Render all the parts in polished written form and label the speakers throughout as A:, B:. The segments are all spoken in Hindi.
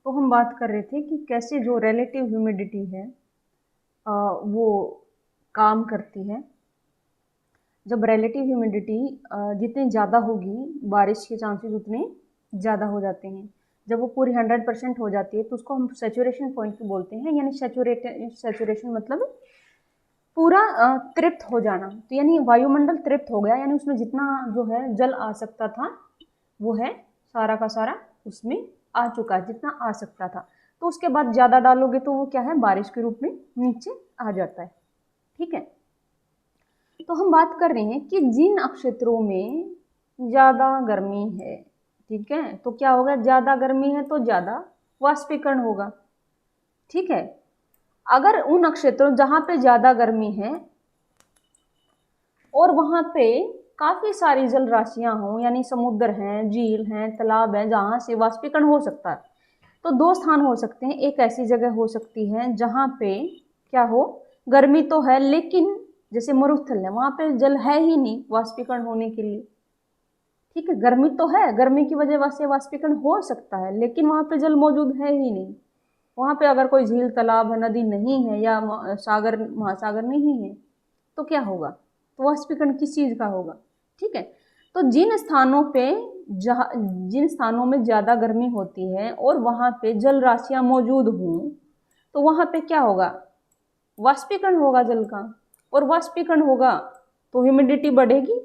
A: तो हम बात कर रहे थे कि कैसे जो रिलेटिव ह्यूमिडिटी है वो काम करती है। जब रिलेटिव ह्यूमिडिटी जितनी ज़्यादा होगी, बारिश के चांसेस उतने ज़्यादा हो जाते हैं। जब वो पूरी 100% हो जाती है तो उसको हम सैचुरेशन पॉइंट बोलते हैं। यानी सैचुरेशन मतलब पूरा तृप्त हो जाना। तो यानी वायुमंडल तृप्त हो गया, यानी उसमें जितना जो है जल आ सकता था वो है सारा का सारा उसमें आ चुका है, जितना आ सकता था। तो उसके बाद ज़्यादा डालोगे तो वो क्या है, बारिश के रूप में नीचे आ जाता है। ठीक है, तो हम बात कर रहे हैं कि जिन क्षेत्रों में ज़्यादा गर्मी है, ठीक है, तो क्या होगा, ज़्यादा गर्मी है तो ज़्यादा वाष्पीकरण होगा। ठीक है, अगर उन क्षेत्रों जहाँ पे ज़्यादा गर्मी है और वहाँ पे काफ़ी सारी जल राशियाँ हों, यानी समुद्र हैं, झील हैं, तालाब हैं, जहाँ से वाष्पीकरण हो सकता है, तो दो स्थान हो सकते हैं। एक ऐसी जगह हो सकती है जहाँ पे क्या हो, गर्मी तो है लेकिन जैसे मरुस्थल है, वहाँ पे जल है ही नहीं वाष्पीकरण होने के लिए। ठीक है, गर्मी तो है, गर्मी की वजह से वाष्पीकरण हो सकता है लेकिन वहाँ पे जल मौजूद है ही नहीं। वहाँ पे अगर कोई झील, तालाब है, नदी नहीं है या सागर, महासागर नहीं है तो क्या होगा, तो वाष्पीकरण किस चीज़ का होगा। ठीक है, तो जिन स्थानों पे जहाँ जिन स्थानों में ज़्यादा गर्मी होती है और वहाँ पे जल राशियाँ मौजूद हों तो वहाँ पे क्या होगा, वाष्पीकरण होगा जल का। और वाष्पीकरण होगा तो ह्यूमिडिटी बढ़ेगी,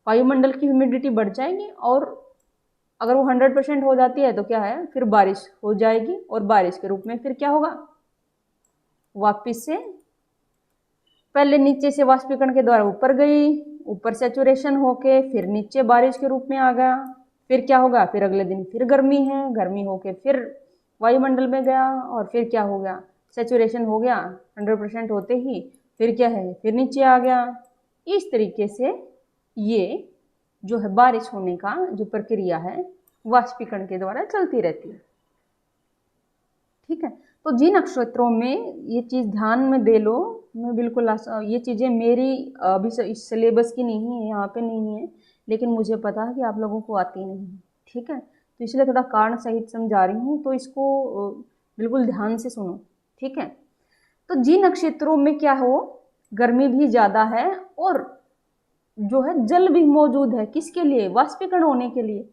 A: वायुमंडल की ह्यूमिडिटी बढ़ जाएगी। और अगर वो 100% हो जाती है तो क्या है, फिर बारिश हो जाएगी और बारिश के रूप में फिर क्या होगा, वापिस से पहले नीचे से वाष्पीकरण के द्वारा ऊपर गई, ऊपर सैचुरेशन होके फिर नीचे बारिश के रूप में आ गया। फिर क्या होगा, फिर अगले दिन फिर गर्मी है, गर्मी होके फिर वायुमंडल में गया और फिर क्या हो गया, सैचुरेशन हो गया 100% होते ही, फिर क्या है, फिर नीचे आ गया। इस तरीके से ये जो है बारिश होने का जो प्रक्रिया है वाष्पीकरण के द्वारा चलती रहती है। ठीक है, तो जिन क्षेत्रों में ये चीज़ ध्यान में दे लो, मैं बिल्कुल ये चीज़ें मेरी अभी इस सिलेबस की नहीं है, यहाँ पे नहीं है, लेकिन मुझे पता है कि आप लोगों को आती नहीं है। ठीक है, तो इसलिए थोड़ा कारण सहित समझा रही हूँ, तो इसको बिल्कुल ध्यान से सुनो। ठीक है, तो जिन क्षेत्रों में क्या हो, गर्मी भी ज़्यादा है और जो है जल भी मौजूद है, किसके लिए, वाष्पीकरण होने के लिए,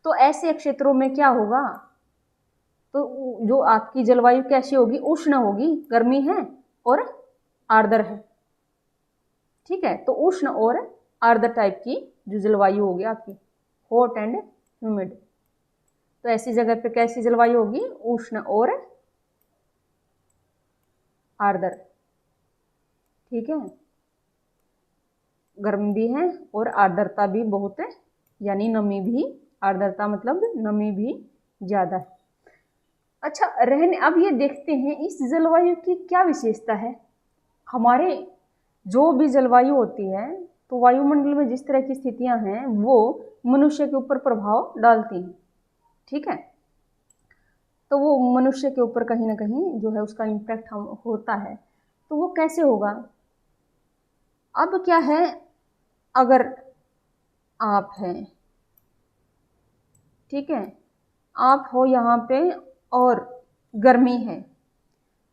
A: तो ऐसे क्षेत्रों में क्या होगा, तो जो आपकी जलवायु कैसी होगी, उष्ण होगी, गर्मी है और आर्द्र है। ठीक है, तो उष्ण और आर्द्र टाइप की जो जलवायु होगी आपकी, हॉट एंड ह्यूमिड, तो ऐसी जगह पे कैसी जलवायु होगी, उष्ण और आर्द्र। ठीक है, गर्म भी है और आर्द्रता भी बहुत है, यानी नमी भी, आर्द्रता मतलब नमी भी ज्यादा है। अच्छा, रहने अब ये देखते हैं इस जलवायु की क्या विशेषता है। हमारे जो भी जलवायु होती है, तो वायुमंडल में जिस तरह की स्थितियां हैं वो मनुष्य के ऊपर प्रभाव डालती हैं। ठीक है, तो वो मनुष्य के ऊपर कहीं ना कहीं जो है उसका इम्पैक्ट होता है। तो वो कैसे होगा, अब क्या है, अगर आप हैं, ठीक है, आप हो यहाँ पे और गर्मी है,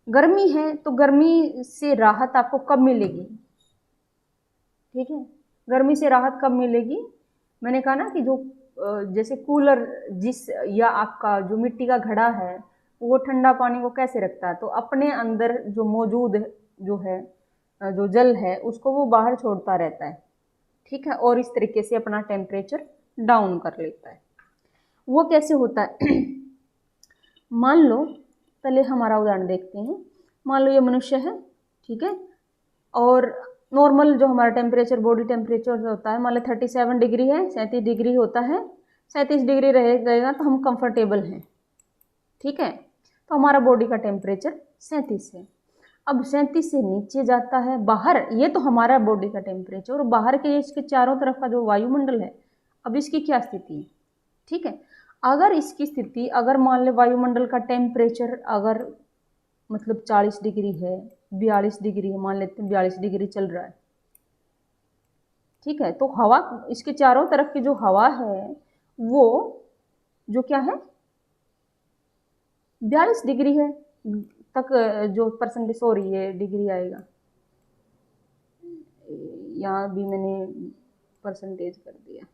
A: गर्मी है तो गर्मी से राहत आपको कब मिलेगी। ठीक है, गर्मी से राहत कब मिलेगी, मैंने कहा ना कि जो जैसे कूलर जिस या आपका जो मिट्टी का घड़ा है वो ठंडा पानी को कैसे रखता है, तो अपने अंदर जो मौजूद जो है जो जल है उसको वो बाहर छोड़ता रहता है। ठीक है, और इस तरीके से अपना टेम्परेचर डाउन कर लेता है। वो कैसे होता है मान लो, पहले हमारा उदाहरण देखते हैं। मान लो ये मनुष्य है, ठीक है, और नॉर्मल जो हमारा टेम्परेचर, बॉडी टेम्परेचर होता है, मान लो 37 डिग्री है, 37 डिग्री होता है, 37 डिग्री रहेगा तो हम कंफर्टेबल हैं। ठीक है, तो हमारा बॉडी का टेम्परेचर 37 है। अब 37 से नीचे जाता है बाहर, ये तो हमारा बॉडी का टेम्परेचर, और बाहर के इसके चारों तरफ का जो वायुमंडल है, अब इसकी क्या स्थिति है। ठीक है, अगर इसकी स्थिति, अगर मान ले वायुमंडल का टेम्परेचर अगर मतलब 40 डिग्री है, 42 डिग्री है, मान लेते हैं 42 डिग्री चल रहा है। ठीक है, तो हवा, इसके चारों तरफ की जो हवा है वो जो क्या है, 42 डिग्री है तक जो परसेंटेज, सॉरी ये डिग्री आएगा, यहाँ भी मैंने परसेंटेज कर दिया,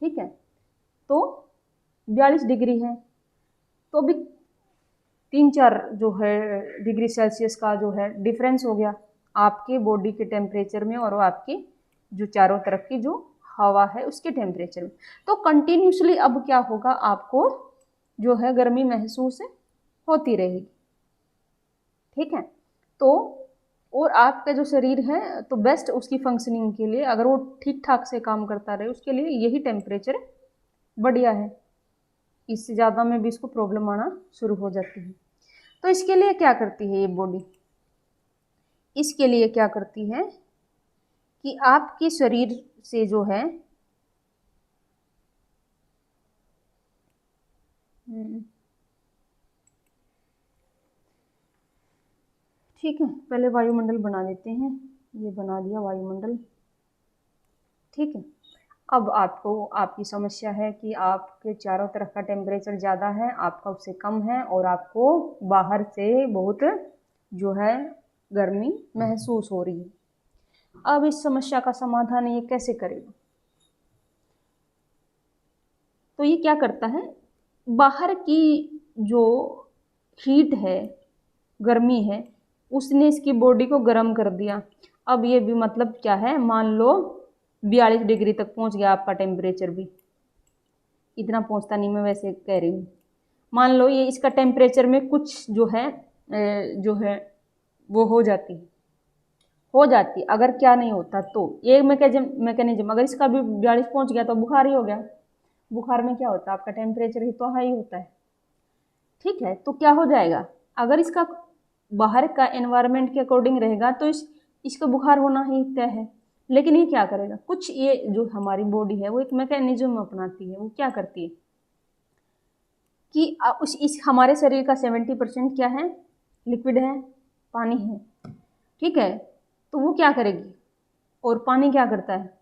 A: ठीक है। तो 42 डिग्री है, तो अभी 3-4 जो है डिग्री सेल्सियस का जो है डिफरेंस हो गया आपके बॉडी के टेम्परेचर में और आपके जो चारों तरफ की जो हवा है उसके टेम्परेचर में। तो कंटिन्यूसली अब क्या होगा, आपको जो है गर्मी महसूस होती रहेगी, ठीक है। तो और आपका जो शरीर है तो बेस्ट उसकी फंक्शनिंग के लिए, अगर वो ठीक ठाक से काम करता रहे उसके लिए यही टेम्परेचर बढ़िया है। इससे ज़्यादा में भी इसको प्रॉब्लम आना शुरू हो जाती है। तो इसके लिए क्या करती है ये बॉडी, इसके लिए क्या करती है कि आपके शरीर से जो है ठीक है, पहले वायुमंडल बना देते हैं, ये बना दिया वायुमंडल, ठीक है। अब आपको आपकी समस्या है कि आपके चारों तरफ का टेम्परेचर ज़्यादा है, आपका उससे कम है और आपको बाहर से बहुत जो है गर्मी महसूस हो रही है। अब इस समस्या का समाधान ये कैसे करेगा, तो ये क्या करता है, बाहर की जो हीट है, गर्मी है, उसने इसकी बॉडी को गर्म कर दिया। अब ये भी मतलब क्या है, मान लो 42 डिग्री तक पहुंच गया आपका टेम्परेचर, भी इतना पहुंचता नहीं, मैं वैसे कह रही हूँ। मान लो ये इसका टेम्परेचर में कुछ जो है वो हो जाती, अगर क्या नहीं होता तो ये मैकेनिज्म, अगर इसका भी 42 पहुंच गया तो बुखार ही हो गया। बुखार में क्या होता है, आपका टेम्परेचर ही तो हाई होता है, ठीक है। तो क्या हो जाएगा, अगर इसका बाहर का एनवायरनमेंट के अकॉर्डिंग रहेगा तो इसका बुखार होना ही तय है। लेकिन ये क्या करेगा, कुछ ये जो हमारी बॉडी है वो एक मैकेनिज्म अपनाती है। वो क्या करती है कि इस हमारे शरीर का 70% क्या है, लिक्विड है, पानी है, ठीक है। तो वो क्या करेगी, और पानी क्या करता है,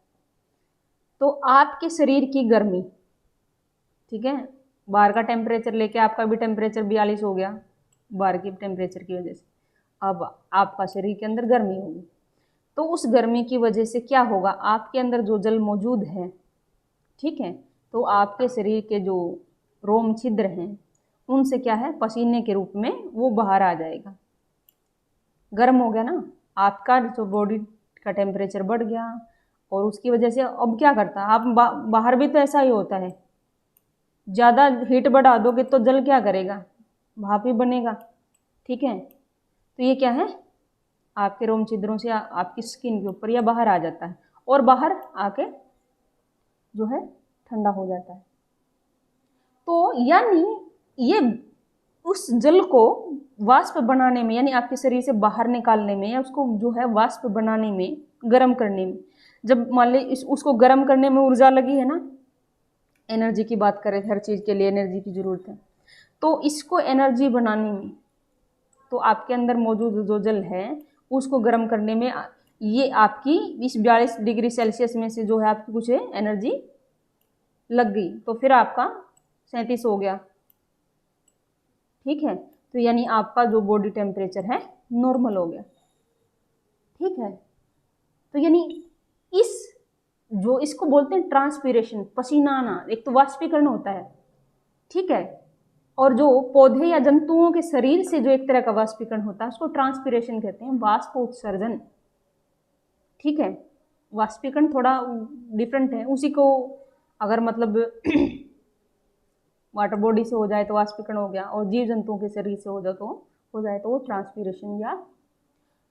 A: तो आपके शरीर की गर्मी, ठीक है, बाहर का टेम्परेचर लेके आपका भी टेम्परेचर 42 हो गया बाहर के टेम्परेचर की वजह से, अब आपका शरीर के अंदर गर्मी होगी। तो उस गर्मी की वजह से क्या होगा, आपके अंदर जो जल मौजूद है, ठीक है, तो आपके शरीर के जो रोम छिद्र हैं उनसे क्या है, पसीने के रूप में वो बाहर आ जाएगा। गर्म हो गया ना, आपका जो बॉडी का टेम्परेचर बढ़ गया और उसकी वजह से अब क्या करता है, आप बाहर भी तो ऐसा ही होता है, ज़्यादा हीट बढ़ा दोगे तो जल क्या करेगा, भाप ही बनेगा, ठीक है। तो ये क्या है, आपके रोम छिद्रों से आपकी स्किन के ऊपर या बाहर आ जाता है और बाहर आके जो है ठंडा हो जाता है। तो यानी ये उस जल को वाष्प बनाने में, यानी आपके शरीर से बाहर निकालने में, या उसको जो है वाष्प बनाने में, गर्म करने में, जब मान ली उसको गर्म करने में ऊर्जा लगी है ना, एनर्जी की बात करें, हर चीज़ के लिए एनर्जी की ज़रूरत है, तो इसको एनर्जी बनाने में, तो आपके अंदर मौजूद जो जल है उसको गर्म करने में ये आपकी इस 42 डिग्री सेल्सियस में से जो है आपकी कुछ एनर्जी लग गई, तो फिर आपका 37 हो गया, ठीक है। तो यानी आपका जो बॉडी टेम्परेचर है नॉर्मल हो गया, ठीक है। तो यानी इसको बोलते हैं ट्रांसपीरेशन, पसीना आना, एक तो वाष्पीकरण होता है, ठीक है, और जो पौधे या जंतुओं के शरीर से जो एक तरह का वाष्पीकरण होता है उसको ट्रांसपीरेशन कहते हैं, वाष्प उत्सर्जन, ठीक है। वाष्पीकरण थोड़ा डिफरेंट है, उसी को अगर मतलब वाटर बॉडी से हो जाए तो वाष्पीकरण हो गया, और जीव जंतुओं के शरीर से हो जाए तो वो ट्रांसपीरेशन या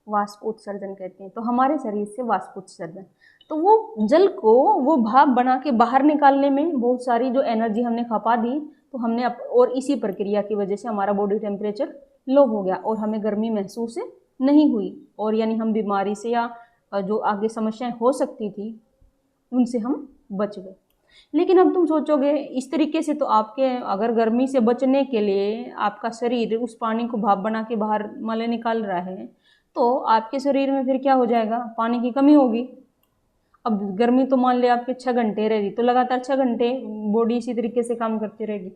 A: वाष्प उत्सर्जन कहते हैं। तो हमारे शरीर से वाष्प उत्सर्जन, तो वो जल को वो भाप बना के बाहर निकालने में बहुत सारी जो एनर्जी हमने खपा दी, तो हमने और इसी प्रक्रिया की वजह से हमारा बॉडी टेम्परेचर लो हो गया और हमें गर्मी महसूस नहीं हुई, और यानी हम बीमारी से या जो आगे समस्याएं हो सकती थी उनसे हम बच गए। लेकिन अब तुम सोचोगे इस तरीके से, तो आपके अगर गर्मी से बचने के लिए आपका शरीर उस पानी को भाप बना के बाहर मले निकाल रहा है, तो आपके शरीर में फिर क्या हो जाएगा, पानी की कमी होगी। अब गर्मी तो मान ले आपके 6 घंटे रहेगी, तो लगातार 6 घंटे बॉडी इसी तरीके से काम करती रहेगी,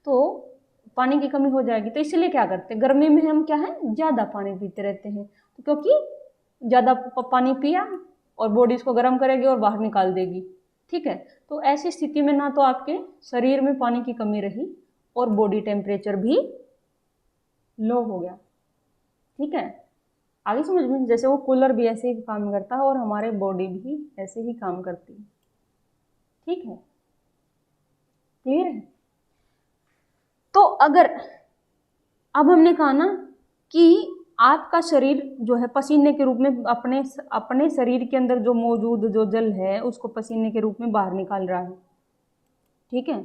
A: तो पानी की कमी हो जाएगी। तो इसलिए क्या करते हैं, गर्मी में हम क्या है ज़्यादा पानी पीते रहते हैं, तो क्योंकि ज़्यादा पानी पिया और बॉडी इसको गर्म करेगी और बाहर निकाल देगी। ठीक है, तो ऐसी स्थिति में ना तो आपके शरीर में पानी की कमी रही और बॉडी टेम्परेचर भी लो हो गया। ठीक है, आगे समझ में, जैसे वो कूलर भी ऐसे ही काम करता है और हमारे बॉडी भी ऐसे ही काम करती है। ठीक है, क्लियर है। तो अगर अब हमने कहा ना कि आपका शरीर जो है पसीने के रूप में अपने शरीर के अंदर जो मौजूद जो जल है उसको पसीने के रूप में बाहर निकाल रहा है। ठीक है,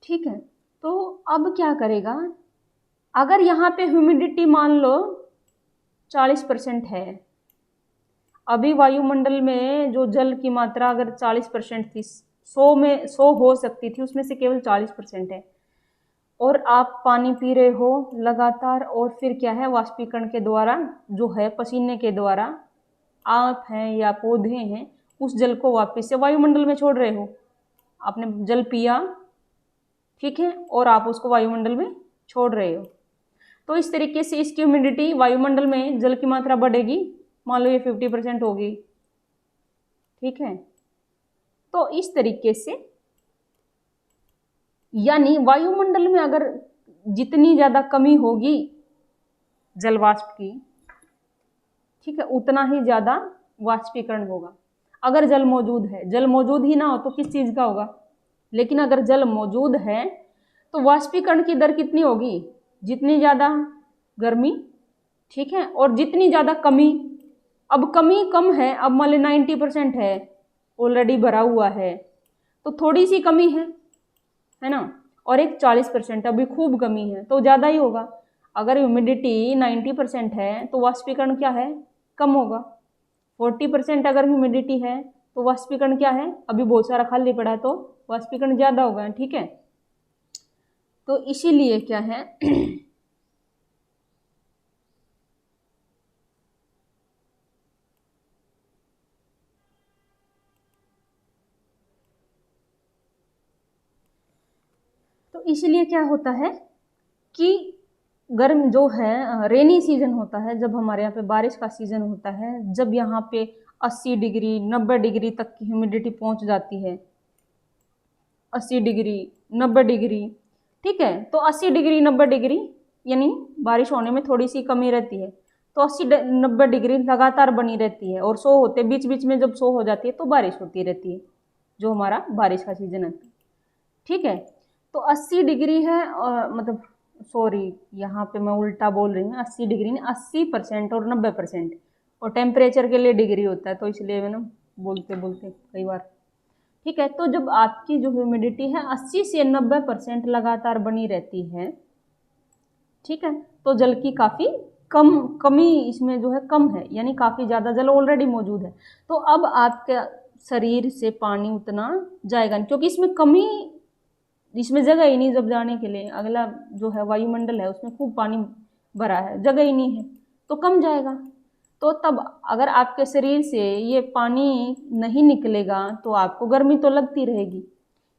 A: ठीक है। तो अब क्या करेगा, अगर यहाँ पे ह्यूमिडिटी मान लो 40% है, अभी वायुमंडल में जो जल की मात्रा अगर 40% थी, 100 में 100 हो सकती थी, उसमें से केवल 40% है, और आप पानी पी रहे हो लगातार, और फिर क्या है वाष्पीकरण के द्वारा जो है पसीने के द्वारा आप हैं या पौधे हैं उस जल को वापस से वायुमंडल में छोड़ रहे हो। आपने जल पिया, ठीक है, और आप उसको वायुमंडल में छोड़ रहे हो, तो इस तरीके से इसकी ह्यूमिडिटी वायुमंडल में जल की मात्रा बढ़ेगी। मान लो ये 50% होगी। ठीक है, तो इस तरीके से यानी वायुमंडल में अगर जितनी ज़्यादा कमी होगी जल वाष्प की, ठीक है, उतना ही ज़्यादा वाष्पीकरण होगा। अगर जल मौजूद है, जल मौजूद ही ना हो तो किस चीज़ का होगा, लेकिन अगर जल मौजूद है तो वाष्पीकरण की दर कितनी होगी, जितनी ज़्यादा गर्मी, ठीक है, और जितनी ज़्यादा कमी। अब कमी कम है, अब मान लो 90% है, ऑलरेडी भरा हुआ है, तो थोड़ी सी कमी है ना, और एक 40% अभी खूब कमी है, तो ज़्यादा ही होगा। अगर ह्यूमिडिटी 90% है तो वाष्पीकरण क्या है, कम होगा। 40% अगर ह्यूमिडिटी है तो वाष्पीकरण क्या है, अभी बहुत सारा खाली पड़ा है, तो वाष्पीकरण ज़्यादा होगा। ठीक है, तो इसीलिए क्या है तो इसीलिए क्या होता है कि गर्म जो है रेनी सीजन होता है, जब हमारे यहाँ पे बारिश का सीजन होता है, जब यहाँ पे 80 डिग्री 90 डिग्री तक की ह्यूमिडिटी पहुँच जाती है, 80 डिग्री 90 डिग्री, ठीक है, तो 80 डिग्री 90 डिग्री यानी बारिश होने में थोड़ी सी कमी रहती है, तो 80-90 डिग्री लगातार बनी रहती है, और 100 होते बीच बीच में, जब 100 हो जाती है तो बारिश होती रहती है, जो हमारा बारिश का सीजन है। ठीक है, तो 80 डिग्री है, मतलब सॉरी यहाँ पे मैं उल्टा बोल रही हूँ, 80 डिग्री नहीं, 80% और 90%, और टेम्परेचर के लिए डिग्री होता है, तो इसलिए मैं ना बोलते बोलते कई बार। ठीक है, तो जब आपकी जो ह्यूमिडिटी है 80 से 90% लगातार बनी रहती है, ठीक है, तो जल की काफ़ी कमी इसमें जो है कम है, यानी काफ़ी ज़्यादा जल ऑलरेडी मौजूद है, तो अब आपके शरीर से पानी उतना जाएगा नहीं, क्योंकि इसमें कमी, इसमें जगह ही नहीं जब जाने के लिए। अगला जो है वायुमंडल है उसमें खूब पानी भरा है, जगह ही नहीं है, तो कम जाएगा। तो तब अगर आपके शरीर से ये पानी नहीं निकलेगा तो आपको गर्मी तो लगती रहेगी।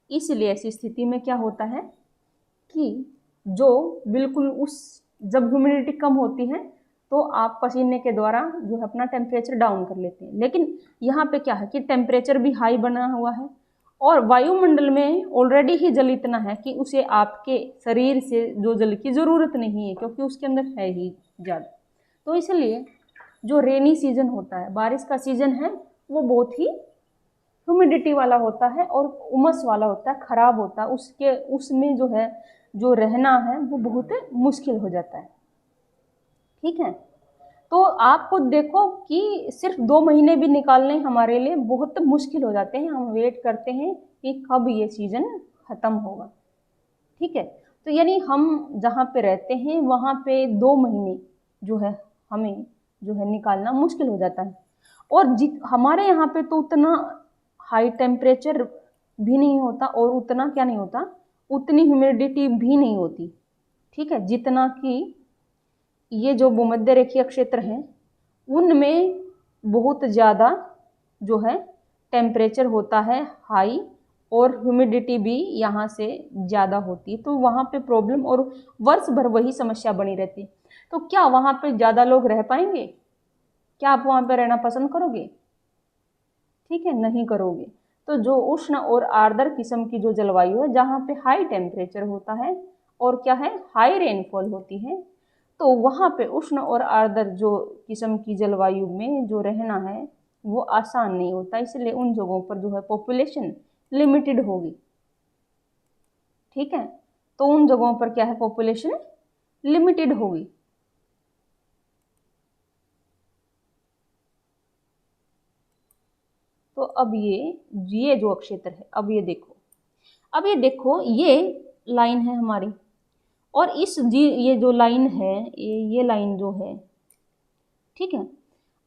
A: इसलिए ऐसी स्थिति में क्या होता है कि जो बिल्कुल उस जब ह्यूमिडिटी कम होती है तो आप पसीने के द्वारा जो है अपना टेम्परेचर डाउन कर लेते हैं, लेकिन यहाँ पे क्या है कि टेम्परेचर भी हाई बना हुआ है, और वायुमंडल में ऑलरेडी ही जल इतना है कि उसे आपके शरीर से जो जल की ज़रूरत नहीं है, क्योंकि उसके अंदर है ही ज़्यादा। तो इसलिए जो रेनी सीजन होता है, बारिश का सीजन है, वो बहुत ही ह्यूमिडिटी वाला होता है और उमस वाला होता है, ख़राब होता है, उसमें जो है जो रहना है वो बहुत मुश्किल हो जाता है। ठीक है, तो आप खुद देखो कि सिर्फ 2 महीने भी निकालने हमारे लिए बहुत मुश्किल हो जाते हैं, हम वेट करते हैं कि कब ये सीज़न ख़त्म होगा। ठीक है, तो यानी हम जहाँ पे रहते हैं वहाँ पे 2 महीने जो है हमें जो है निकालना मुश्किल हो जाता है, और हमारे यहाँ पे तो उतना हाई टेम्परेचर भी नहीं होता और उतना क्या नहीं होता, उतनी ह्यूमिडिटी भी नहीं होती। ठीक है, जितना कि ये जो भूमध्य रेखीय क्षेत्र हैं उनमें बहुत ज़्यादा जो है टेम्परेचर होता है हाई, और ह्यूमिडिटी भी यहाँ से ज़्यादा होती है, तो वहाँ पे प्रॉब्लम और वर्ष भर वही समस्या बनी रहती है। तो क्या वहाँ पे ज़्यादा लोग रह पाएंगे? क्या आप वहाँ पे रहना पसंद करोगे? ठीक है, नहीं करोगे। तो जो उष्ण और आर्द्र किस्म की जो जलवायु है, जहाँ पे हाई टेम्परेचर होता है और क्या है, हाई रेनफॉल होती है, तो वहाँ पे उष्ण और आर्द्र जो किस्म की जलवायु में जो रहना है वो आसान नहीं होता, इसलिए उन जगहों पर जो है पॉपुलेशन लिमिटेड होगी। ठीक है, तो उन जगहों पर क्या है, पॉपुलेशन लिमिटेड होगी। तो अब ये जो क्षेत्र है, अब ये देखो ये लाइन है हमारी, और ये जो लाइन है, ये लाइन जो है, ठीक है।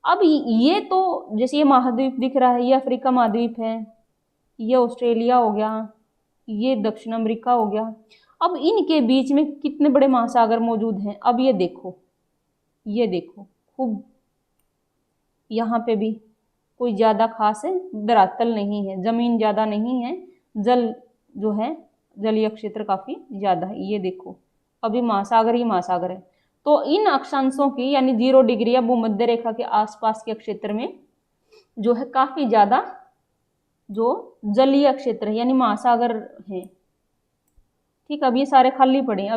A: अब ये तो जैसे ये महाद्वीप दिख रहा है, ये अफ्रीका महाद्वीप है, ये ऑस्ट्रेलिया हो गया, ये दक्षिण अमेरिका हो गया। अब इनके बीच में कितने बड़े महासागर मौजूद हैं? अब ये देखो खूब, यहाँ पे भी कोई ज़्यादा खास है धरातल नहीं है, ज़मीन ज़्यादा नहीं है, जल जो है जलीय क्षेत्र काफ़ी ज़्यादा है। ये देखो अभी महासागर ही महासागर है। तो इन अक्षांशों की यानी 0 डिग्री या भूमध्य रेखा के आसपास के क्षेत्र में जो है काफ़ी ज़्यादा जो जलीय क्षेत्र है यानी महासागर है। ठीक, अब ये सारे खाली पड़े हैं।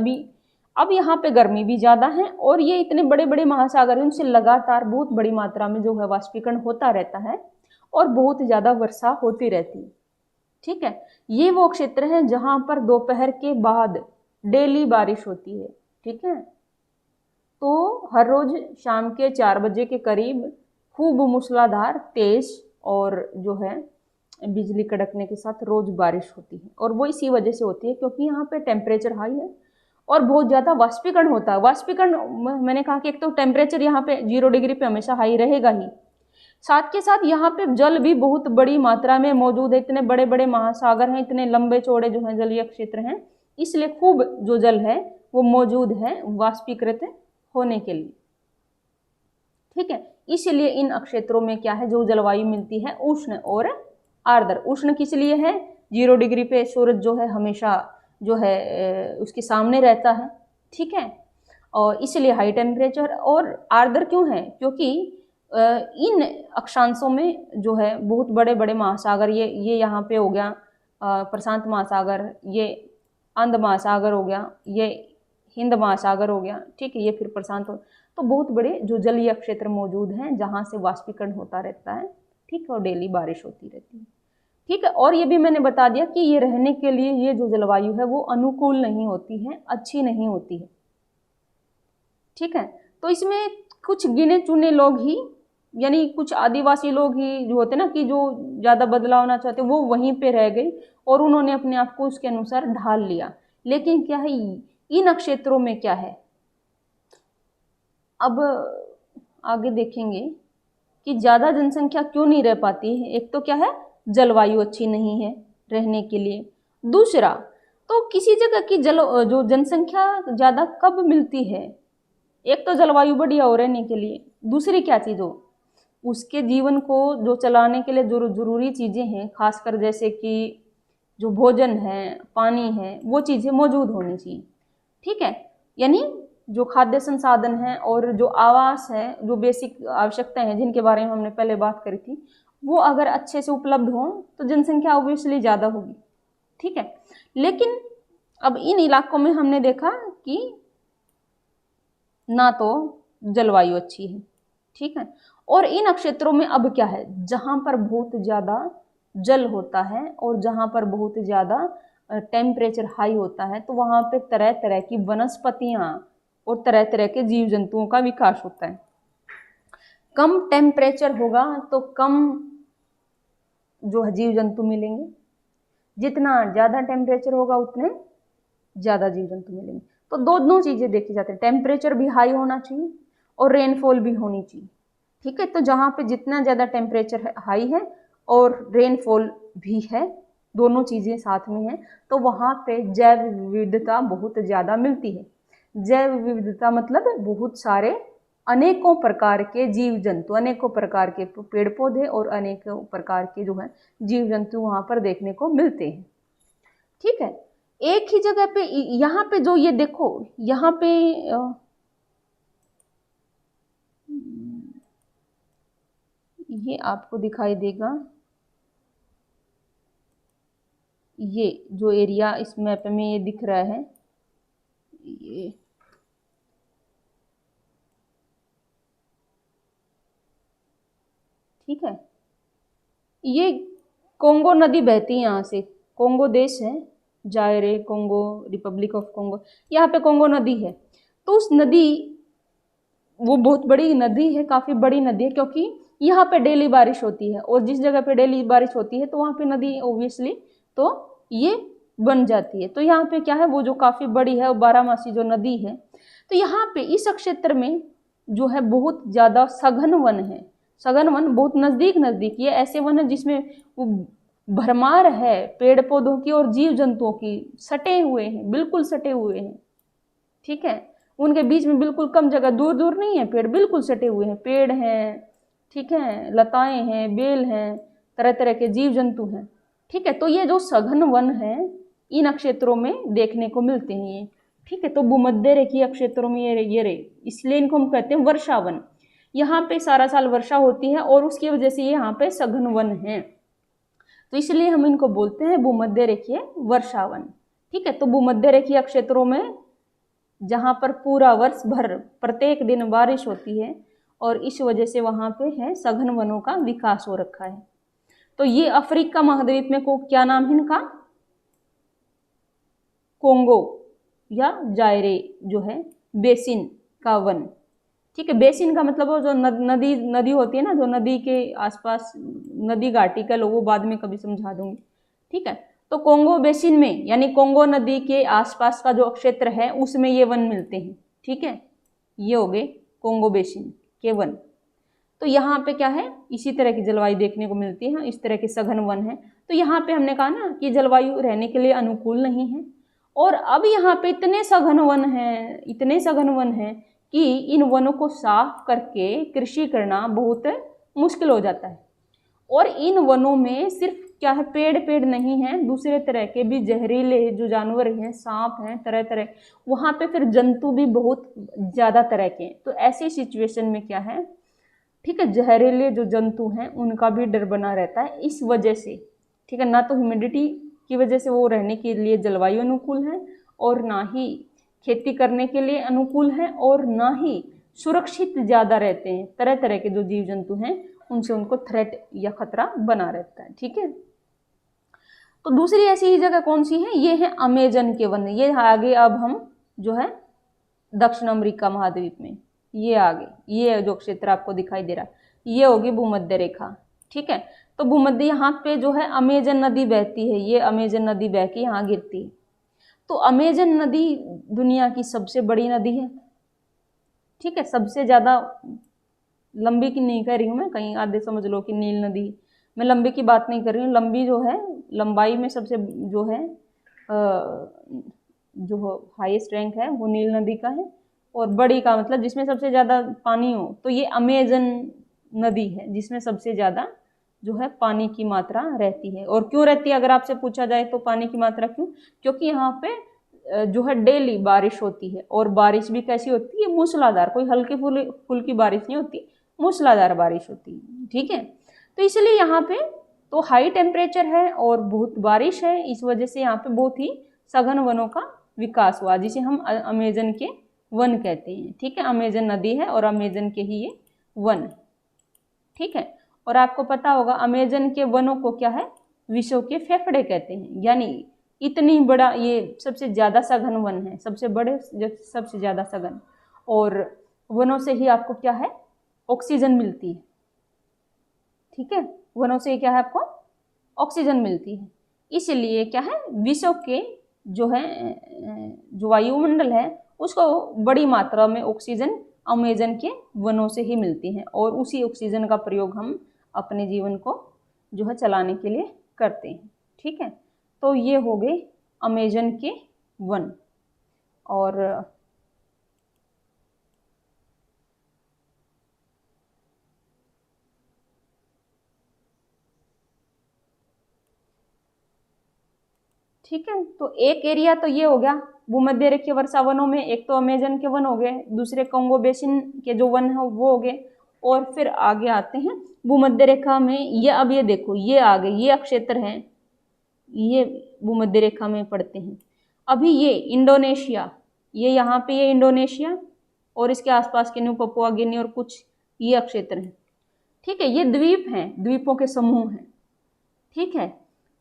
A: अब यहाँ पे गर्मी भी ज़्यादा है, और ये इतने बड़े बड़े महासागर हैं, उनसे लगातार बहुत बड़ी मात्रा में जो है वाष्पीकरण होता रहता है और बहुत ज़्यादा वर्षा होती रहती है। ठीक है, ये वो क्षेत्र है जहाँ पर दोपहर के बाद डेली बारिश होती है। ठीक है, तो हर रोज शाम के 4 बजे के करीब खूब मूसलाधार तेज और जो है बिजली कड़कने के साथ रोज बारिश होती है, और वो इसी वजह से होती है क्योंकि यहाँ पे टेम्परेचर हाई है और बहुत ज़्यादा वाष्पीकरण होता है। वाष्पीकरण मैंने कहा कि एक तो टेम्परेचर यहाँ पे 0 डिग्री पे हमेशा हाई रहेगा ही, साथ के साथ यहाँ पे जल भी बहुत बड़ी मात्रा में मौजूद है। इतने बड़े बड़े महासागर हैं, इतने लंबे चौड़े जो हैं जलीय क्षेत्र हैं, इसलिए खूब जो जल है वो मौजूद है वाष्पीकृत होने के लिए। ठीक है, इसलिए इन क्षेत्रों में क्या है, जो जलवायु मिलती है उष्ण और आर्द्र। उष्ण किस लिए है, 0 डिग्री पे सूरज जो है हमेशा जो है उसके सामने रहता है। ठीक है, और इसलिए हाई टेम्परेचर। और आर्द्र क्यों है, क्योंकि इन अक्षांशों में जो है बहुत बड़े बड़े महासागर, ये यहाँ पे हो गया प्रशांत महासागर, ये अंध महासागर हो गया, ये हिंद महासागर हो गया। ठीक है, ये फिर प्रशांत हो, तो बहुत बड़े जो जलीय क्षेत्र मौजूद हैं जहाँ से वाष्पीकरण होता रहता है। ठीक है, और डेली बारिश होती रहती है। ठीक है, और ये भी मैंने बता दिया कि ये रहने के लिए ये जो जलवायु है वो अनुकूल नहीं होती है, अच्छी नहीं होती है। ठीक है, तो इसमें कुछ गिने चुने लोग ही यानी कुछ आदिवासी लोग ही जो होते ना कि जो ज़्यादा बदलाव ना चाहते, वो वहीं पे रह गए और उन्होंने अपने आप को उसके अनुसार ढाल लिया। लेकिन क्या है, इन क्षेत्रों में क्या है, अब आगे देखेंगे कि ज़्यादा जनसंख्या क्यों नहीं रह पाती है। एक तो क्या है, जलवायु अच्छी नहीं है रहने के लिए। दूसरा, तो किसी जगह की जो जनसंख्या ज़्यादा कब मिलती है, एक तो जलवायु बढ़िया हो रहने के लिए, दूसरी क्या चीज़ हो, उसके जीवन को जो चलाने के लिए जो जरूरी चीज़ें हैं, खासकर जैसे कि जो भोजन है, पानी है, वो चीज़ें मौजूद होनी चाहिए। ठीक है, यानी जो खाद्य संसाधन है और जो आवास है, जो बेसिक आवश्यकताएं हैं जिनके बारे में हमने पहले बात करी थी, वो अगर अच्छे से उपलब्ध हो तो जनसंख्या ऑब्वियसली ज़्यादा होगी। ठीक है, लेकिन अब इन इलाकों में हमने देखा कि ना तो जलवायु अच्छी है। ठीक है, और इन क्षेत्रों में अब क्या है, जहाँ पर बहुत ज़्यादा जल होता है और जहाँ पर बहुत ज़्यादा टेम्परेचर हाई होता है, तो वहाँ पे तरह तरह की वनस्पतियाँ और तरह तरह के जीव जंतुओं का विकास होता है। कम टेम्परेचर होगा तो कम जो है जीव जंतु मिलेंगे, जितना ज़्यादा टेम्परेचर होगा उतने ज़्यादा जीव जंतु मिलेंगे। तो दोनों चीज़ें देखी जाती है, टेम्परेचर भी हाई होना चाहिए और रेनफॉल भी होनी चाहिए। ठीक है, तो जहाँ पे जितना ज़्यादा टेम्परेचर हाई है और रेनफॉल भी है, दोनों चीज़ें साथ में हैं, तो वहाँ पे जैव विविधता बहुत ज़्यादा मिलती है। जैव विविधता मतलब बहुत सारे अनेकों प्रकार के जीव जंतु, अनेकों प्रकार के पेड़ पौधे और अनेकों प्रकार के जो है जीव जंतु वहाँ पर देखने को मिलते हैं। ठीक है, एक ही जगह पे यहाँ पे जो ये देखो, यहाँ पे ये आपको दिखाई देगा, ये जो एरिया इस मैप में ये दिख रहा है, ये ठीक है, ये कोंगो नदी बहती है यहाँ से, कोंगो देश है, जायरे, कोंगो, रिपब्लिक ऑफ कोंगो, यहाँ पे कोंगो नदी है। तो उस नदी, वो बहुत बड़ी नदी है, काफ़ी बड़ी नदी है, क्योंकि यहाँ पे डेली बारिश होती है, और जिस जगह पे डेली बारिश होती है तो वहाँ पे नदी ओब्वियसली तो ये बन जाती है। तो यहाँ पे क्या है, वो जो काफ़ी बड़ी है, वो बारामासी जो नदी है, तो यहाँ पे इस क्षेत्र में जो है बहुत ज़्यादा सघन वन है। सघन वन बहुत नज़दीक नज़दीक, ये ऐसे वन है जिसमें वो भरमार है पेड़ पौधों की और जीव जंतुओं की, सटे हुए हैं, बिल्कुल सटे हुए हैं। ठीक है, उनके बीच में बिल्कुल कम जगह, दूर दूर नहीं है पेड़, बिल्कुल सटे हुए हैं, पेड़ हैं, ठीक है, लताएं हैं, बेल हैं, तरह तरह के जीव जंतु हैं। ठीक है, तो ये जो सघन वन है इन क्षेत्रों में देखने को मिलते हैं ये। ठीक है, तो भूमध्य रेखीय क्षेत्रों में ये रहे, इसलिए इनको हम कहते हैं वर्षा वन। यहाँ पे सारा साल वर्षा होती है और उसकी वजह से यहाँ पे सघन वन है, तो इसलिए हम इनको बोलते हैं भूमध्य रेखीय वर्षा वन। ठीक है, तो भूमध्य रेखीय क्षेत्रों में जहाँ पर पूरा वर्ष भर प्रत्येक दिन बारिश होती है, और इस वजह से वहाँ पे है सघन वनों का विकास हो रखा है। तो ये अफ्रीका महाद्वीप में को क्या नाम है इनका, कोंगो या जायरे जो है बेसिन का वन। ठीक है, बेसिन का मतलब वो जो नदी होती है ना, जो नदी के आसपास, नदी घाटी का लोगों, बाद में कभी समझा दूंगी। ठीक है, तो कोंगो बेसिन में यानी कोंगो नदी के आसपास का जो क्षेत्र है उसमें ये वन मिलते हैं। ठीक है, ये हो गए कोंगो बेसिन के वन। तो यहाँ पे क्या है, इसी तरह की जलवायु देखने को मिलती है, इस तरह के सघन वन है। तो यहाँ पे हमने कहा ना कि जलवायु रहने के लिए अनुकूल नहीं है, और अब यहाँ पे इतने सघन वन हैं, इतने सघन वन हैं कि इन वनों को साफ करके कृषि करना बहुत मुश्किल हो जाता है। और इन वनों में सिर्फ क्या है, पेड़ नहीं हैं, दूसरे तरह के भी जहरीले जो जानवर हैं, सांप हैं, तरह तरह, वहाँ पे फिर जंतु भी बहुत ज़्यादा तरह के हैं। तो ऐसी सिचुएशन में क्या है, ठीक है, जहरीले जो जंतु हैं उनका भी डर बना रहता है इस वजह से। ठीक है, ना तो ह्यूमिडिटी की वजह से वो रहने के लिए जलवायु अनुकूल है, और ना ही खेती करने के लिए अनुकूल है, और ना ही सुरक्षित ज़्यादा रहते हैं। तरह तरह के जो जीव जंतु हैं उनसे उनको थ्रेट या खतरा बना रहता है। ठीक है, तो दूसरी ऐसी ही जगह कौन सी है, ये है अमेजन के वन। ये आगे अब हम जो है दक्षिण अमेरिका महाद्वीप में, ये आगे ये जो क्षेत्र आपको दिखाई दे रहा है ये होगी भूमध्य रेखा। ठीक है, तो भूमध्य यहाँ पे जो है अमेजन नदी बहती है, ये अमेजन नदी बह के यहाँ गिरती है। तो अमेजन नदी दुनिया की सबसे बड़ी नदी है। ठीक है, सबसे ज़्यादा लंबी की नहीं कह रही हूँ मैं, कहीं आधे समझ लो कि नील नदी, मैं लंबी की बात नहीं कर रही हूँ। लंबी जो है, लंबाई में सबसे जो है जो हाईएस्ट रैंक है वो नील नदी का है, और बड़ी का मतलब जिसमें सबसे ज़्यादा पानी हो तो ये अमेजन नदी है, जिसमें सबसे ज़्यादा जो है पानी की मात्रा रहती है। और क्यों रहती है अगर आपसे पूछा जाए तो पानी की मात्रा क्यों, क्योंकि यहाँ पे जो है डेली बारिश होती है, और बारिश भी कैसी होती है, मूसलाधार, कोई हल्की फुल्की बारिश नहीं होती, मूसलाधार बारिश होती है। ठीक है, तो इसलिए यहाँ पे तो हाई टेम्परेचर है और बहुत बारिश है, इस वजह से यहाँ पे बहुत ही सघन वनों का विकास हुआ, जिसे हम अमेजन के वन कहते हैं। ठीक है, अमेजन नदी है और अमेजन के ही ये वन। ठीक है, और आपको पता होगा अमेजन के वनों को क्या है, विश्व के फेफड़े कहते हैं, यानी इतनी बड़ा ये सबसे ज़्यादा सघन वन है, सबसे बड़े, सबसे ज़्यादा सघन, और वनों से ही आपको क्या है, ऑक्सीजन मिलती है। ठीक है, वनों से क्या है, आपको ऑक्सीजन मिलती है, इसलिए क्या है, विश्व के जो है जो वायुमंडल है उसको बड़ी मात्रा में ऑक्सीजन अमेजन के वनों से ही मिलती है, और उसी ऑक्सीजन का प्रयोग हम अपने जीवन को जो है चलाने के लिए करते हैं। ठीक है, तो ये हो गए अमेजन के वन। और ठीक है, तो एक एरिया तो ये हो गया भूमध्य रेखीय वर्षा वनों में, एक तो अमेजन के वन हो गए, दूसरे कंगो बेसिन के जो वन है वो हो गए, और फिर आगे आते हैं भूमध्य रेखा में। ये अब ये देखो, ये आ गए, ये क्षेत्र हैं, ये भूमध्य रेखा में पड़ते हैं। अभी ये इंडोनेशिया, ये यहाँ पे ये इंडोनेशिया और इसके आसपास के न्यू पपुआ गिनी और कुछ ये क्षेत्र हैं। ठीक है, ये द्वीप हैं, द्वीपों के समूह हैं। ठीक है,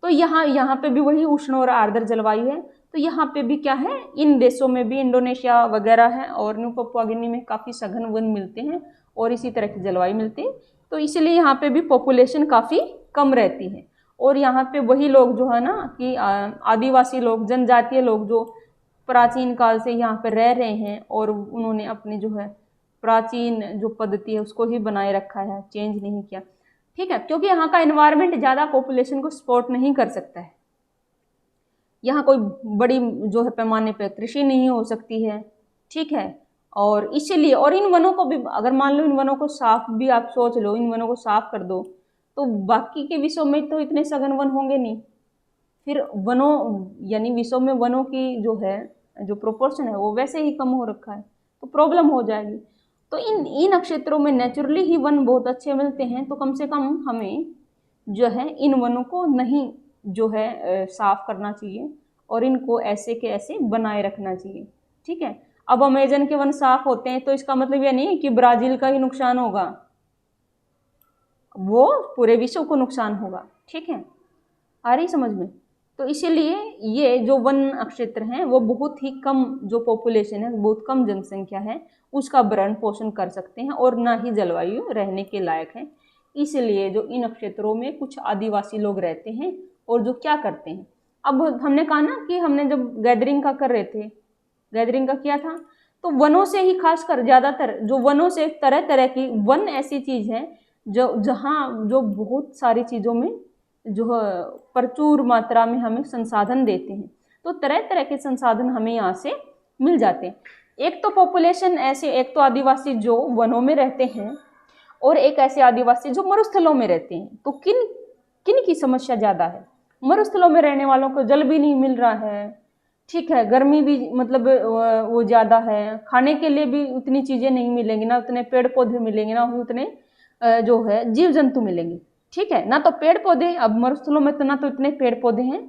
A: तो यहाँ पे भी वही उष्ण और आर्द्र जलवायु है। तो यहाँ पे भी क्या है, इन देशों में भी इंडोनेशिया वगैरह है और न्यू पपुआ गिनी में काफ़ी सघन वन मिलते हैं और इसी तरह की जलवायु मिलती है। तो इसलिए यहाँ पे भी पॉपुलेशन काफ़ी कम रहती है। और यहाँ पे वही लोग जो है ना कि आदिवासी लोग, जनजातीय लोग जो प्राचीन काल से यहाँ पे रह रहे हैं और उन्होंने अपनी जो है प्राचीन जो पद्धति है उसको ही बनाए रखा है, चेंज नहीं किया। ठीक है, क्योंकि यहाँ का एनवायरनमेंट ज़्यादा पॉपुलेशन को सपोर्ट नहीं कर सकता है। यहाँ कोई बड़ी जो है पैमाने पे कृषि नहीं हो सकती है। ठीक है, और इसीलिए, और इन वनों को भी अगर मान लो इन वनों को साफ भी आप सोच लो, इन वनों को साफ कर दो तो बाकी के विश्व में तो इतने सघन वन होंगे नहीं। फिर वनों यानी विश्व में वनों की जो है जो प्रोपोर्शन है वो वैसे ही कम हो रखा है, तो प्रॉब्लम हो जाएगी। तो इन क्षेत्रों में नेचुरली ही वन बहुत अच्छे मिलते हैं, तो कम से कम हमें जो है इन वनों को नहीं जो है साफ करना चाहिए और इनको ऐसे के ऐसे बनाए रखना चाहिए। ठीक है, अब अमेजन के वन साफ होते हैं तो इसका मतलब ये नहीं कि ब्राजील का ही नुकसान होगा, वो पूरे विश्व को नुकसान होगा। ठीक है, आ रही समझ में? तो इसीलिए ये जो वन क्षेत्र हैं वो बहुत ही कम जो पॉपुलेशन है, बहुत कम जनसंख्या है, उसका भरण पोषण कर सकते हैं और ना ही जलवायु रहने के लायक है। इसलिए जो इन क्षेत्रों में कुछ आदिवासी लोग रहते हैं और जो क्या करते हैं, अब हमने कहा ना कि हमने जब गैदरिंग का कर रहे थे, गैदरिंग का किया था, तो वनों से ही खासकर ज़्यादातर जो वनों से तरह तरह की वन ऐसी चीज़ है जो जहाँ जो बहुत सारी चीज़ों में जो प्रचुर मात्रा में हमें संसाधन देते हैं। तो तरह तरह के संसाधन हमें यहाँ से मिल जाते हैं। एक तो पॉपुलेशन ऐसे, एक तो आदिवासी जो वनों में रहते हैं और एक ऐसे आदिवासी जो मरुस्थलों में रहते हैं। तो किन किन की समस्या ज़्यादा है? मरुस्थलों में रहने वालों को जल भी नहीं मिल रहा है। ठीक है, गर्मी भी मतलब वो ज़्यादा है, खाने के लिए भी उतनी चीज़ें नहीं मिलेंगी, ना उतने पेड़ पौधे मिलेंगे, ना उतने जो है जीव जंतु मिलेंगे। ठीक है, ना तो पेड़ पौधे, अब मरुस्थलों में तो ना तो इतने पेड़ पौधे हैं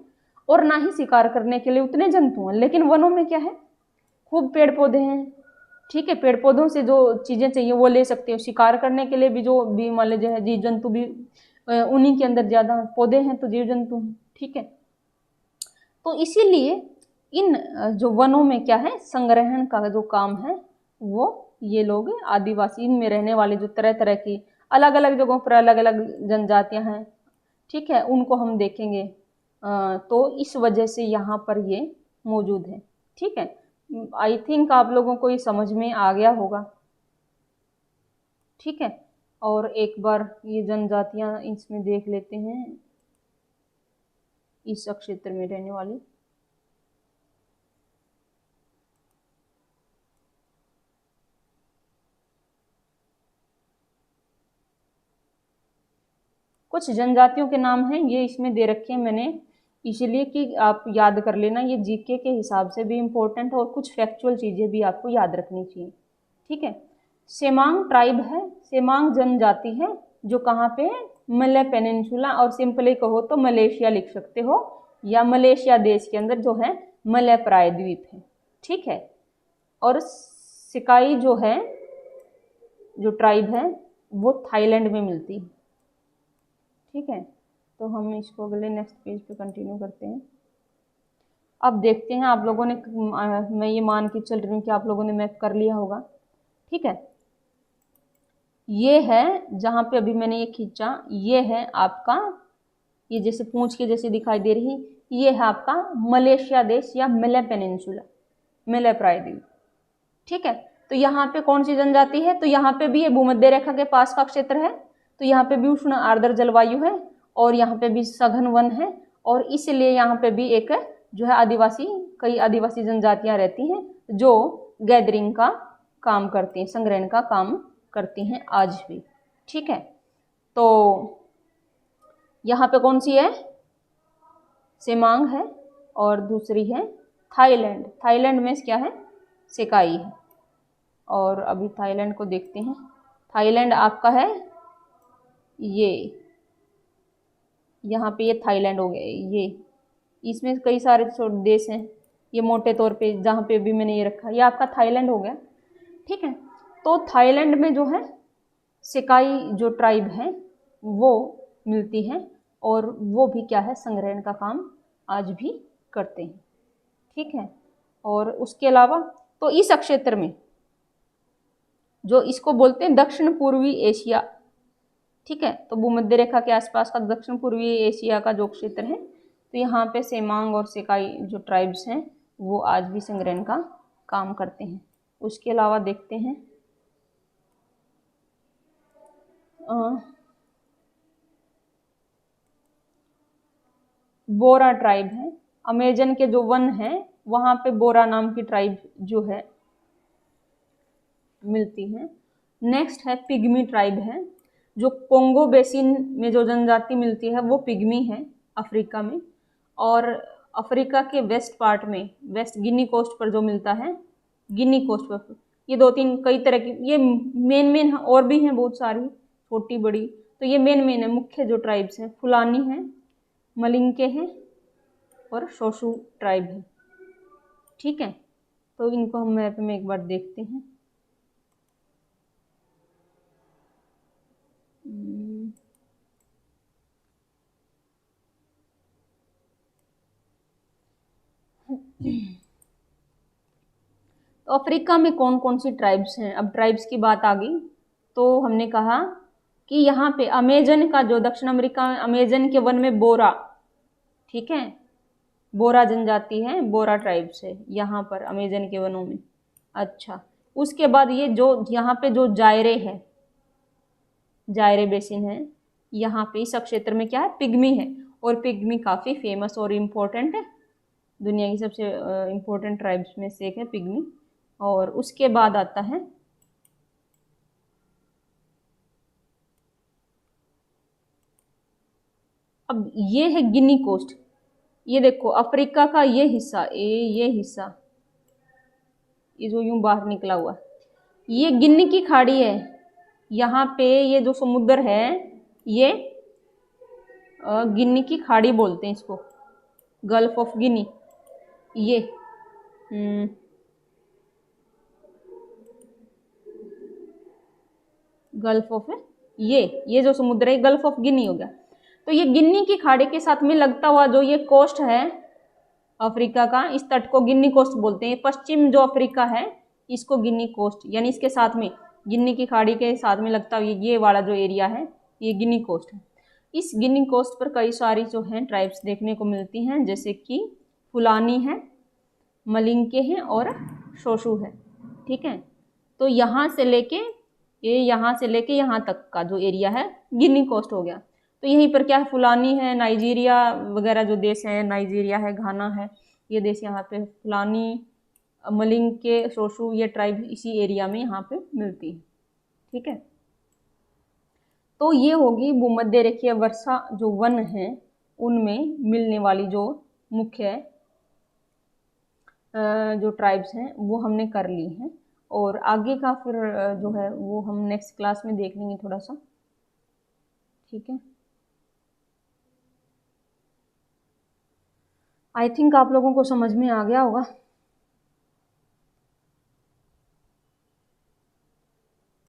A: और ना ही शिकार करने के लिए उतने जंतु हैं। लेकिन वनों में क्या है, खूब पेड़ पौधे हैं। ठीक है, पेड़ पौधों से जो चीज़ें चाहिए वो ले सकते हो, शिकार करने के लिए भी जो भी मान लीजिए है जीव जंतु भी उन्हीं के अंदर ज़्यादा पौधे हैं तो जीव जंतु हैं। ठीक है, तो इसीलिए इन जो वनों में क्या है, संग्रहण का जो काम है वो ये लोग आदिवासी में रहने वाले जो तरह तरह की अलग अलग जगहों पर अलग अलग जनजातियां हैं। ठीक है, उनको हम देखेंगे। तो इस वजह से यहाँ पर ये मौजूद है। ठीक है, आई थिंक आप लोगों को ये समझ में आ गया होगा। ठीक है, और एक बार ये जनजातियां इसमें देख लेते हैं, इस क्षेत्र में रहने वाली। कुछ जनजातियों के नाम हैं ये इसमें दे रखे हैं मैंने, इसलिए कि आप याद कर लेना, ये जीके के हिसाब से भी इम्पोर्टेंट और कुछ फैक्चुअल चीज़ें भी आपको याद रखनी चाहिए। ठीक है, सेमांग ट्राइब है, सेमांग जनजाति है जो कहाँ पे है, मलय पेनिनसुला, और सिंपली कहो तो मलेशिया लिख सकते हो, या मलेशिया देश के अंदर जो है मलय प्रायद्वीप है। ठीक है, और सिकाई जो है जो ट्राइब है वो थाईलैंड में मिलती है। ठीक है, तो हम इसको अगले नेक्स्ट पेज पे कंटिन्यू करते हैं। अब देखते हैं, आप लोगों ने मैं ये मान के चल रही हूँ कि आप लोगों ने मैप कर लिया होगा। ठीक है, ये है जहाँ पे अभी मैंने ये खींचा, ये है आपका, ये जैसे पूंछ के जैसे दिखाई दे रही, ये है आपका मलेशिया देश या मलय पेनिनसुला, मलय प्रायद्वीप। ठीक है, तो यहाँ पे कौन सी जनजाति है, तो यहाँ पे भी ये भूमध्य रेखा के पास का क्षेत्र है, तो यहाँ पे भी उष्ण आर्द्र जलवायु है और यहाँ पे भी सघन वन है, और इसलिए यहाँ पे भी एक जो है कई आदिवासी जनजातियां रहती हैं जो गैदरिंग का काम करती हैं, संग्रहण का काम करती हैं आज भी। ठीक है, तो यहाँ पे कौन सी है, सेमांग है, और दूसरी है थाईलैंड। थाईलैंड में क्या है, सेकाई है। और अभी थाईलैंड को देखते हैं। थाईलैंड आपका है ये, यहाँ पे ये थाईलैंड हो गया ये, इसमें कई सारे देश हैं, ये मोटे तौर पे जहाँ पे भी मैंने ये रखा, ये आपका थाईलैंड हो गया। ठीक है, तो थाईलैंड में जो है सेकाई जो ट्राइब है वो मिलती है, और वो भी क्या है, संग्रहण का काम आज भी करते हैं। ठीक है, और उसके अलावा तो इस क्षेत्र में जो इसको बोलते हैं दक्षिण पूर्वी एशिया, ठीक है, तो भूमध्य रेखा के आसपास का दक्षिण पूर्वी एशिया का जो क्षेत्र है, तो यहाँ पे सेमांग और सेकाई जो ट्राइब्स हैं वो आज भी संग्रहण का काम करते हैं। उसके अलावा देखते हैं बोरा ट्राइब है। अमेजन के जो वन है वहाँ पे बोरा नाम की ट्राइब जो है मिलती है। नेक्स्ट है पिग्मी ट्राइब है, जो कोंगो बेसिन में जो जनजाति मिलती है वो पिग्मी है अफ्रीका में, और अफ्रीका के वेस्ट पार्ट में, वेस्ट गिनी कोस्ट पर जो मिलता है, गिनी कोस्ट पर, ये दो तीन कई तरह की, ये मेन और भी हैं बहुत सारी छोटी बड़ी, तो ये मेन है मुख्य जो ट्राइब्स हैं, फुलानी हैं, मलिंके हैं और शोशु ट्राइब है। ठीक है, तो इनको हम मैप में एक बार देखते हैं। तो अफ्रीका में कौन कौन सी ट्राइब्स हैं, अब ट्राइब्स की बात आ गई तो हमने कहा कि यहाँ पे अमेजन का जो दक्षिण अमेरिका में अमेजन के वन में बोरा, ठीक है, बोरा जनजाति है, बोरा ट्राइब्स है यहाँ पर अमेजन के वनों में। अच्छा, उसके बाद ये जो यहाँ पे जो जायरे है, जायरे बेसिन है, यहाँ पे इस क्षेत्र में क्या है, पिग्मी है, और पिग्मी काफ़ी फेमस और इम्पोर्टेंट है, दुनिया की सबसे इम्पोर्टेंट ट्राइब्स में से एक है पिग्मी। और उसके बाद आता है अब ये है गिनी कोस्ट। ये देखो अफ्रीका का ये हिस्सा, ये हिस्सा, ये जो यूं बाहर निकला हुआ, ये गिनी की खाड़ी है। यहाँ पे ये जो समुद्र है ये गिनी की खाड़ी बोलते हैं इसको, गल्फ ऑफ गिनी। ये गल्फ ऑफ, ये जो समुद्र है गल्फ ऑफ गिनी हो गया। तो ये गिनी की खाड़ी के साथ में लगता हुआ जो ये कोस्ट है अफ्रीका का, इस तट को गिनी कोस्ट बोलते हैं। पश्चिम जो अफ्रीका है इसको गिनी कोस्ट, यानी इसके साथ में गिनी की खाड़ी के साथ में लगता हुआ ये वाला जो एरिया है ये गिनी कोस्ट है। इस गिनी कोस्ट पर कई सारी जो हैं ट्राइब्स देखने को मिलती हैं, जैसे कि फुलानी है, मलिंके हैं और शोशु है। ठीक है, तो यहाँ से लेके यहाँ तक का जो एरिया है गिनी कोस्ट हो गया। तो यहीं पर क्या है, फुलानी है, नाइजीरिया वगैरह जो देश है, नाइजीरिया है, घाना है, ये देश यहाँ पे फुलानी, मलिंके, शोशु, ये ट्राइब इसी एरिया में यहाँ पे मिलती है। ठीक है, तो ये होगी भूमध्य रेखीय वर्षा जो वन है उनमें मिलने वाली जो मुख्य जो ट्राइब्स हैं वो हमने कर ली हैं, और आगे का फिर जो है वो हम नेक्स्ट क्लास में देख लेंगे थोड़ा सा। ठीक है, आई थिंक आप लोगों को समझ में आ गया होगा।